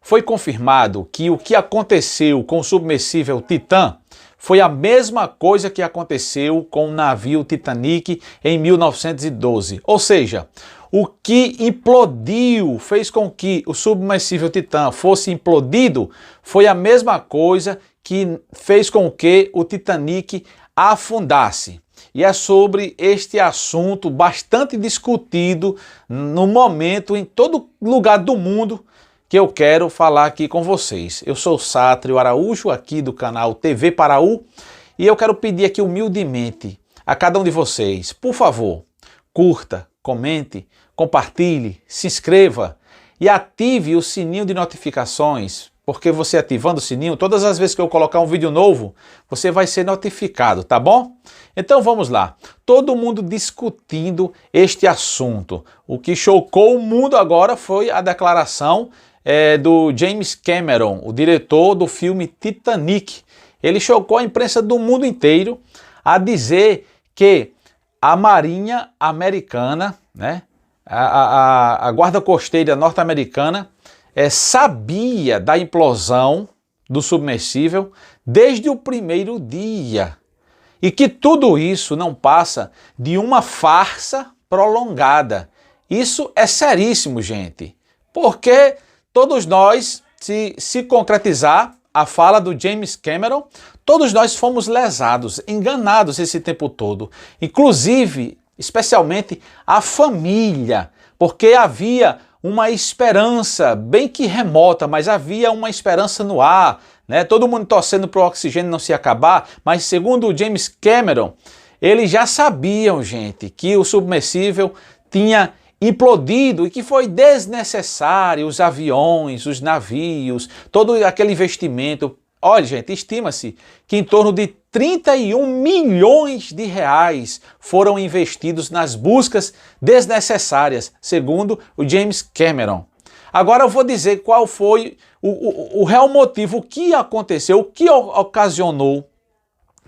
Foi confirmado que o que aconteceu com o submersível Titã foi a mesma coisa que aconteceu com o navio Titanic em 1912. Ou seja, o que implodiu, fez com que o submersível Titã fosse implodido, foi a mesma coisa que fez com que o Titanic afundasse. E é sobre este assunto bastante discutido no momento em todo lugar do mundo que eu quero falar aqui com vocês. Eu sou Sátrio Araújo, aqui do canal TV Paraú, e eu quero pedir aqui humildemente a cada um de vocês, por favor, curta, comente, compartilhe, se inscreva e ative o sininho de notificações, porque você ativando o sininho, todas as vezes que eu colocar um vídeo novo, você vai ser notificado, tá bom? Então vamos lá, todo mundo discutindo este assunto. O que chocou o mundo agora foi a declaração do James Cameron, o diretor do filme Titanic. Ele chocou a imprensa do mundo inteiro a dizer que a Marinha Americana, né, a Guarda Costeira norte-americana, sabia da implosão do submersível desde o primeiro dia. E que tudo isso não passa de uma farsa prolongada. Isso é seríssimo, gente. Porque todos nós, se concretizar a fala do James Cameron, todos nós fomos lesados, enganados esse tempo todo. Inclusive, especialmente a família, porque havia uma esperança, bem que remota, mas havia uma esperança no ar, né? Todo mundo torcendo para o oxigênio não se acabar, mas segundo o James Cameron, eles já sabiam, gente, que o submersível tinha implodido e que foi desnecessário os aviões, os navios, todo aquele investimento. Olha, gente, estima-se que em torno de 31 milhões de reais foram investidos nas buscas desnecessárias, segundo o James Cameron. Agora eu vou dizer qual foi o real motivo, o que aconteceu, o que ocasionou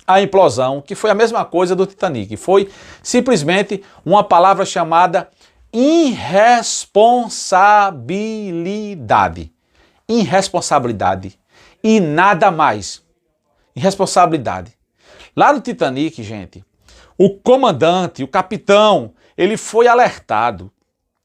a implosão, que foi a mesma coisa do Titanic. Foi simplesmente uma palavra chamada irresponsabilidade. Irresponsabilidade. E nada mais. Irresponsabilidade. Lá no Titanic, gente, o comandante, o capitão, ele foi alertado.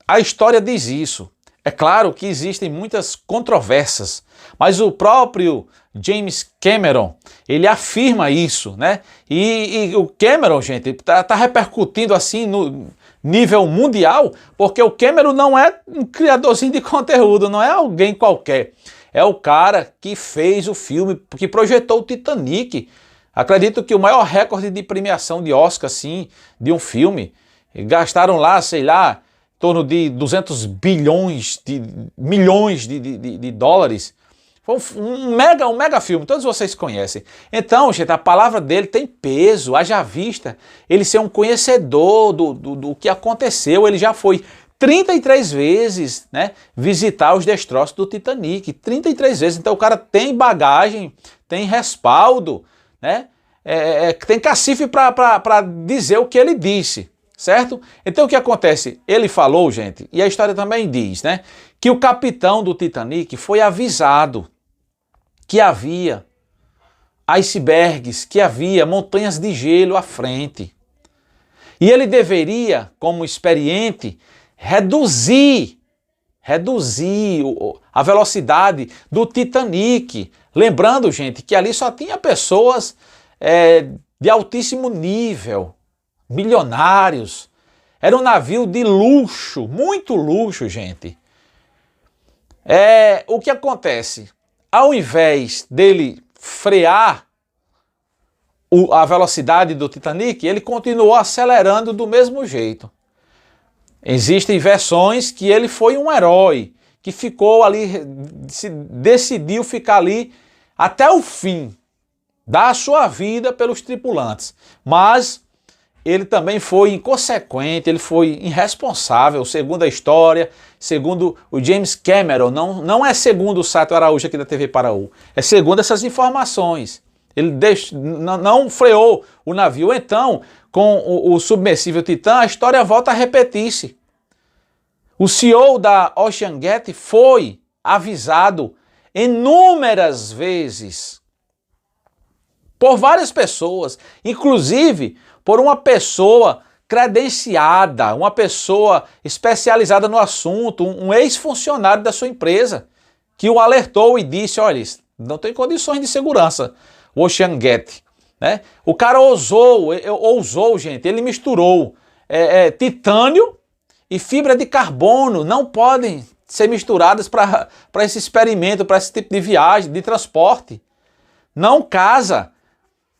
A história diz isso. É claro que existem muitas controvérsias, mas o próprio James Cameron, ele afirma isso, né? E o Cameron, gente, tá repercutindo assim no nível mundial, porque o Cameron não é um criadorzinho de conteúdo, não é alguém qualquer. É o cara que fez o filme, que projetou o Titanic. Acredito que o maior recorde de premiação de Oscar, assim, de um filme, gastaram lá, sei lá, em torno de 200 bilhões de milhões de dólares. Foi um mega filme, todos vocês conhecem. Então, gente, a palavra dele tem peso, haja vista ele ser um conhecedor do que aconteceu. Ele já foi 33 vezes, né, visitar os destroços do Titanic, 33 vezes. Então o cara tem bagagem, tem respaldo, né, tem cacife para dizer o que ele disse, certo? Então o que acontece? Ele falou, gente, e a história também diz, né, que o capitão do Titanic foi avisado que havia icebergs, que havia montanhas de gelo à frente. E ele deveria, como experiente, reduzir a velocidade do Titanic. Lembrando, gente, que ali só tinha pessoas de altíssimo nível, milionários. Era um navio de luxo, muito luxo, gente. O que acontece? Ao invés dele frear a velocidade do Titanic, ele continuou acelerando do mesmo jeito. Existem versões que ele foi um herói, que ficou ali, decidiu ficar ali até o fim, dar a sua vida pelos tripulantes. Mas ele também foi inconsequente, ele foi irresponsável, segundo a história, segundo o James Cameron. Não é segundo o Sátrio Araújo aqui da TV Paraú, é segundo essas informações. Ele não freou o navio. Então, com o submersível Titã, a história volta a repetir-se. O CEO da OceanGate foi avisado inúmeras vezes por várias pessoas, inclusive por uma pessoa credenciada, uma pessoa especializada no assunto, um ex-funcionário da sua empresa, que o alertou e disse, olha, não tem condições de segurança, o OceanGate, né? O cara ousou, gente, ele misturou titânio e fibra de carbono, não podem ser misturadas para esse experimento, para esse tipo de viagem, de transporte. Não casa.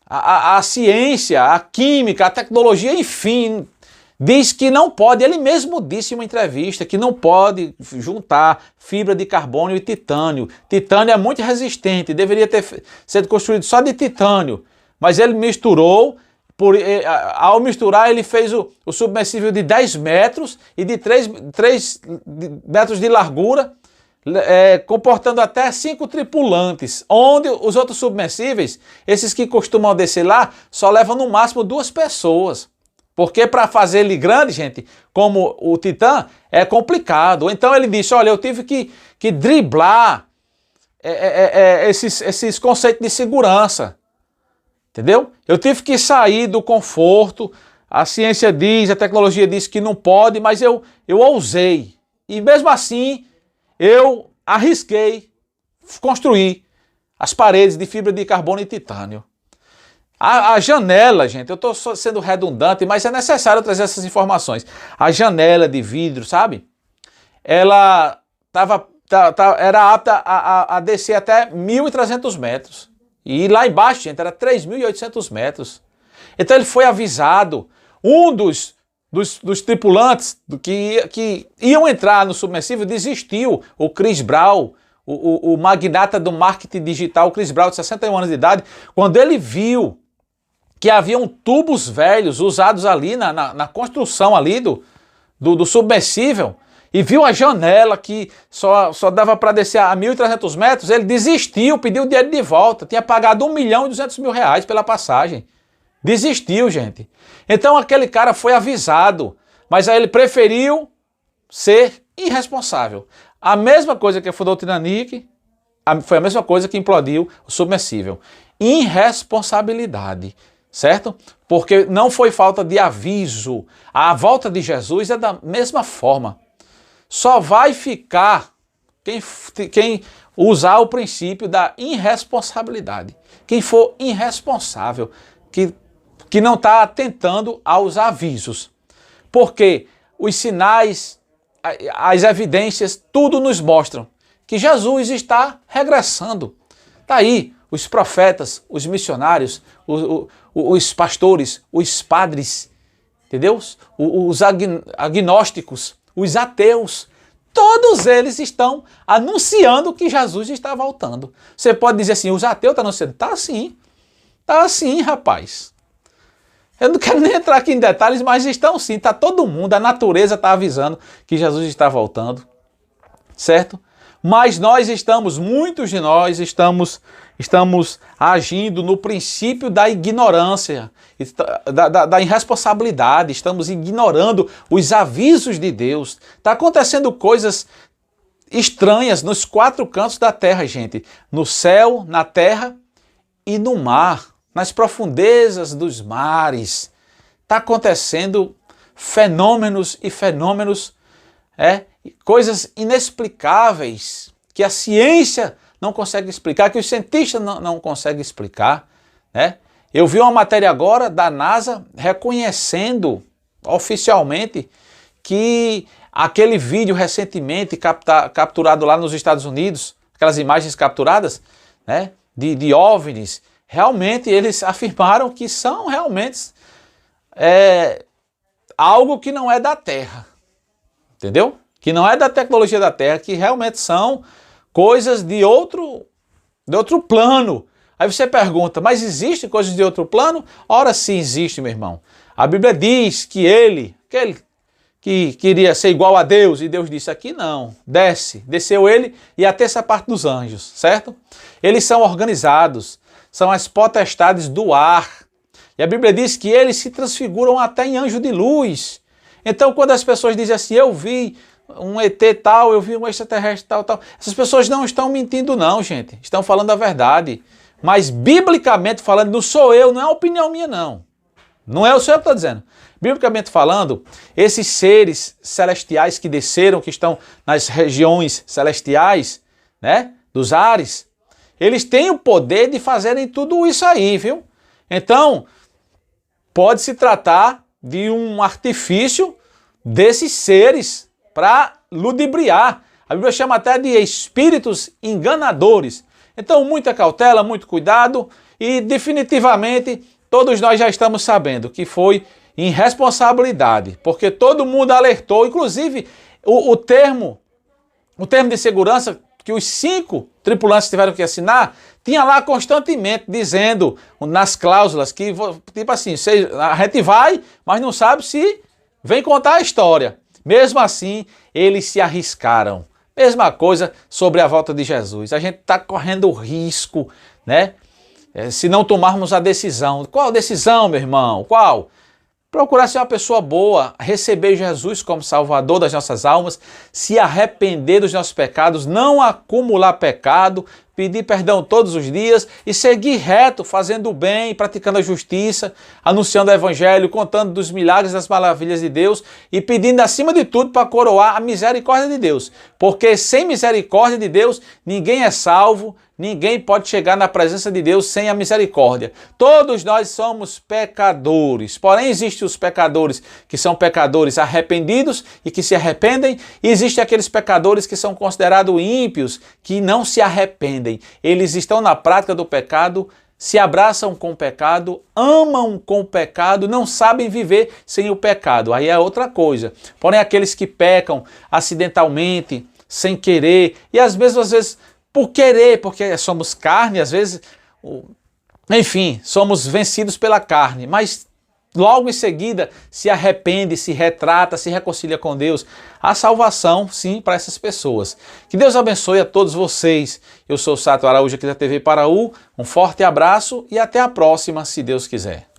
A ciência, a química, a tecnologia, enfim, diz que não pode. Ele mesmo disse em uma entrevista que não pode juntar fibra de carbono e titânio. Titânio é muito resistente, deveria ter sido construído só de titânio. Mas ele misturou, ao misturar ele fez o submersível de 10 metros e de 3 metros de largura, comportando até 5 tripulantes, onde os outros submersíveis, esses que costumam descer lá, só levam no máximo 2 pessoas. Porque para fazer ele grande, gente, como o Titã, é complicado. Então ele disse, olha, eu tive que driblar esses conceitos de segurança. Entendeu? Eu tive que sair do conforto. A ciência diz, a tecnologia diz que não pode, mas eu ousei. E mesmo assim, eu arrisquei construir as paredes de fibra de carbono e titânio. A janela, gente, eu estou sendo redundante, mas é necessário trazer essas informações. A janela de vidro, sabe? Ela era apta a descer até 1.300 metros. E lá embaixo, gente, era 3.800 metros. Então ele foi avisado. Um dos tripulantes que iam entrar no submersível desistiu. O Chris Brown, o magnata do marketing digital, o Chris Brown, de 61 anos de idade, quando ele viu que haviam tubos velhos usados ali na construção ali do submersível, e viu a janela que só dava para descer a 1.300 metros, ele desistiu, pediu o dinheiro de volta, tinha pagado R$1.200.000 pela passagem. Desistiu, gente. Então aquele cara foi avisado, mas aí ele preferiu ser irresponsável. A mesma coisa que afundou o Titanic, foi a mesma coisa que implodiu o submersível. Irresponsabilidade, certo? Porque não foi falta de aviso. A volta de Jesus é da mesma forma. Só vai ficar quem usar o princípio da irresponsabilidade. Quem for irresponsável, que não está atentando aos avisos. Porque os sinais, as evidências, tudo nos mostram que Jesus está regressando. Está aí os profetas, os missionários, os pastores, os padres, entendeu? Os agnósticos, os ateus, todos eles estão anunciando que Jesus está voltando. Você pode dizer assim, os ateus estão anunciando? Tá assim, rapaz. Eu não quero nem entrar aqui em detalhes, mas estão sim, está todo mundo, a natureza está avisando que Jesus está voltando, certo? Mas muitos de nós estamos agindo no princípio da ignorância, da irresponsabilidade, estamos ignorando os avisos de Deus. Está acontecendo coisas estranhas nos 4 cantos da terra, gente. No céu, na terra e no mar, nas profundezas dos mares. Está acontecendo fenômenos e fenômenos, coisas inexplicáveis, que a ciência não consegue explicar, que os cientistas não conseguem explicar, né? Eu vi uma matéria agora da NASA reconhecendo oficialmente que aquele vídeo recentemente capturado lá nos Estados Unidos, aquelas imagens capturadas, né, de OVNIs, realmente eles afirmaram que são realmente algo que não é da Terra, entendeu? Que não é da tecnologia da Terra, que realmente são coisas de outro plano. Aí você pergunta, mas existem coisas de outro plano? Ora sim existe, meu irmão. A Bíblia diz que aquele que queria ser igual a Deus, e Deus disse aqui não, desceu ele e a terça parte dos anjos, certo? Eles são organizados, são as potestades do ar. E a Bíblia diz que eles se transfiguram até em anjo de luz. Então quando as pessoas dizem assim, eu vi um ET tal, eu vi um extraterrestre tal, tal. Essas pessoas não estão mentindo não, gente. Estão falando a verdade. Mas, biblicamente falando, não sou eu, não é opinião minha, não. Não é o senhor que estou dizendo. Biblicamente falando, esses seres celestiais que desceram, que estão nas regiões celestiais, né, dos ares, eles têm o poder de fazerem tudo isso aí, viu? Então, pode se tratar de um artifício desses seres para ludibriar. A Bíblia chama até de espíritos enganadores. Então, muita cautela, muito cuidado e definitivamente todos nós já estamos sabendo que foi irresponsabilidade, porque todo mundo alertou, inclusive o termo de segurança que os 5 tripulantes tiveram que assinar, tinha lá constantemente dizendo nas cláusulas que, tipo assim, a gente vai, mas não sabe se vem contar a história. Mesmo assim, eles se arriscaram. Mesma coisa sobre a volta de Jesus. A gente está correndo risco, né? Se não tomarmos a decisão. Qual decisão, meu irmão? Qual? Procurar ser uma pessoa boa, receber Jesus como Salvador das nossas almas, se arrepender dos nossos pecados, não acumular pecado, pedir perdão todos os dias e seguir reto, fazendo o bem, praticando a justiça, anunciando o Evangelho, contando dos milagres e das maravilhas de Deus e pedindo acima de tudo para coroar a misericórdia de Deus. Porque sem misericórdia de Deus, ninguém é salvo, ninguém pode chegar na presença de Deus sem a misericórdia. Todos nós somos pecadores, porém existem os pecadores que são pecadores arrependidos e que se arrependem, e existem aqueles pecadores que são considerados ímpios, que não se arrependem. Eles estão na prática do pecado, se abraçam com o pecado, amam com o pecado, não sabem viver sem o pecado. Aí é outra coisa. Porém, aqueles que pecam acidentalmente, sem querer, e às vezes por querer, porque somos carne, às vezes, enfim, somos vencidos pela carne, mas logo em seguida se arrepende, se retrata, se reconcilia com Deus. Há salvação, sim, para essas pessoas. Que Deus abençoe a todos vocês. Eu sou o Sato Araújo aqui da TV Paraú. Um forte abraço e até a próxima, se Deus quiser.